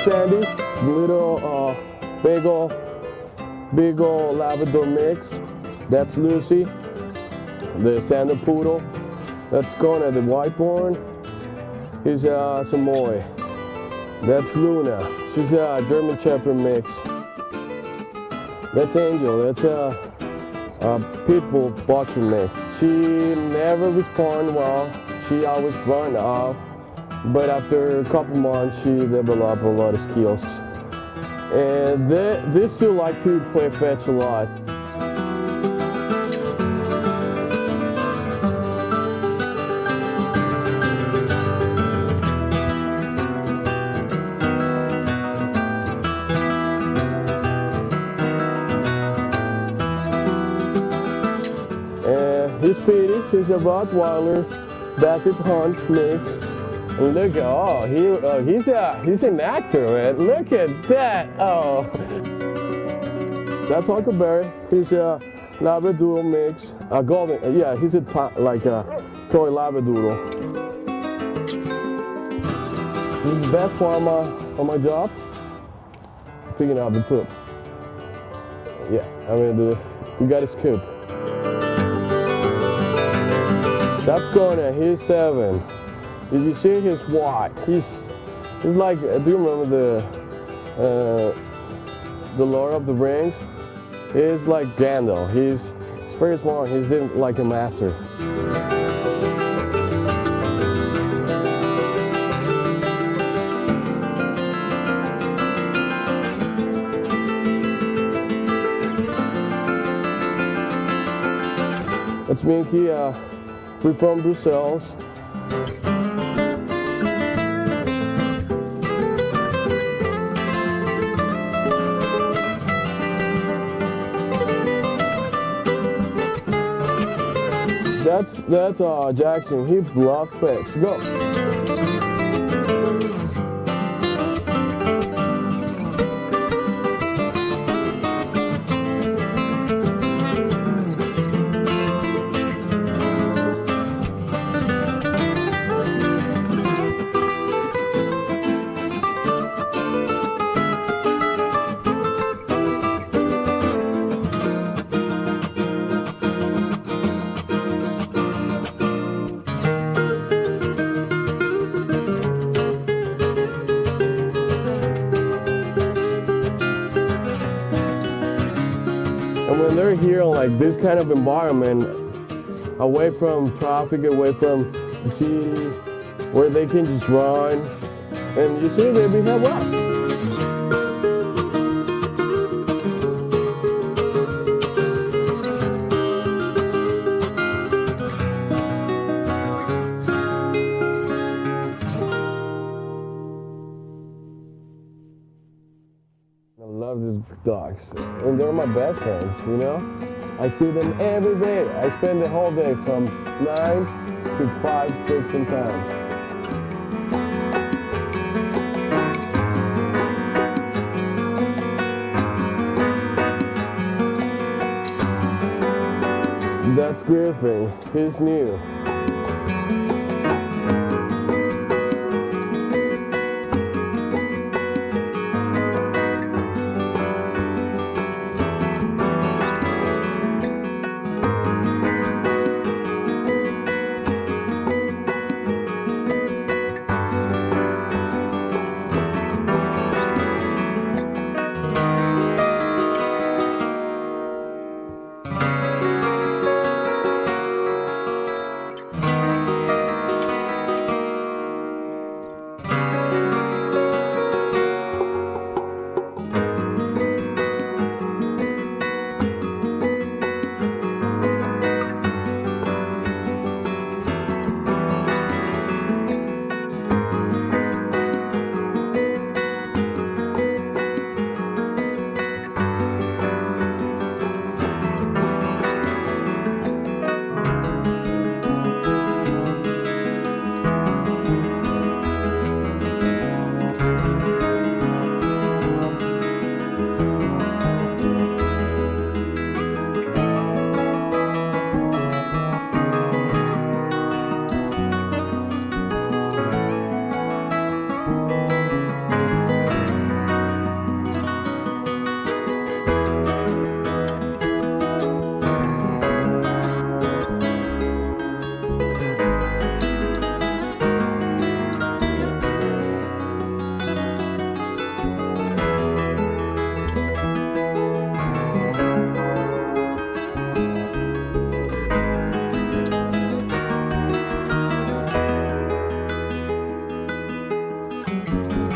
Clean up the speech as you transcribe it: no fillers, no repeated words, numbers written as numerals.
Sandy, little big old Labrador mix. That's Lucy, the Sander Poodle. That's Kona, the White-born. He's Samoy. That's Luna. She's a German Shepherd mix. That's Angel. That's a Pitbull Boxer mix. She never responded well. She always run off. But after a couple months, she developed a lot of skills. And these two like to play fetch a lot. He's Speedy, he's a Rottweiler, Basset Hunt mix. And look at, he's an actor, man. Look at that, oh. That's Huckleberry, he's a Labradoodle mix. A golden, yeah, he's a toy Labradoodle. This is the best part of my job, picking up the poop. Yeah, I mean, we got his coop. That's Kona, he's 7. Did you see his walk? He's like, do you remember the Lord of the Rings? He's like Gandalf. He's very smart. He's like a master. That's Minky. We're from Brussels. That's Jackson. He blocked fix. Go. And when they're here in like this kind of environment, away from traffic, away from the city, where they can just run, and you see they behave well. I love these dogs, and they're my best friends, you know? I see them every day. I spend the whole day from 9 to 5, 6 sometimes. That's Griffin, he's new. you.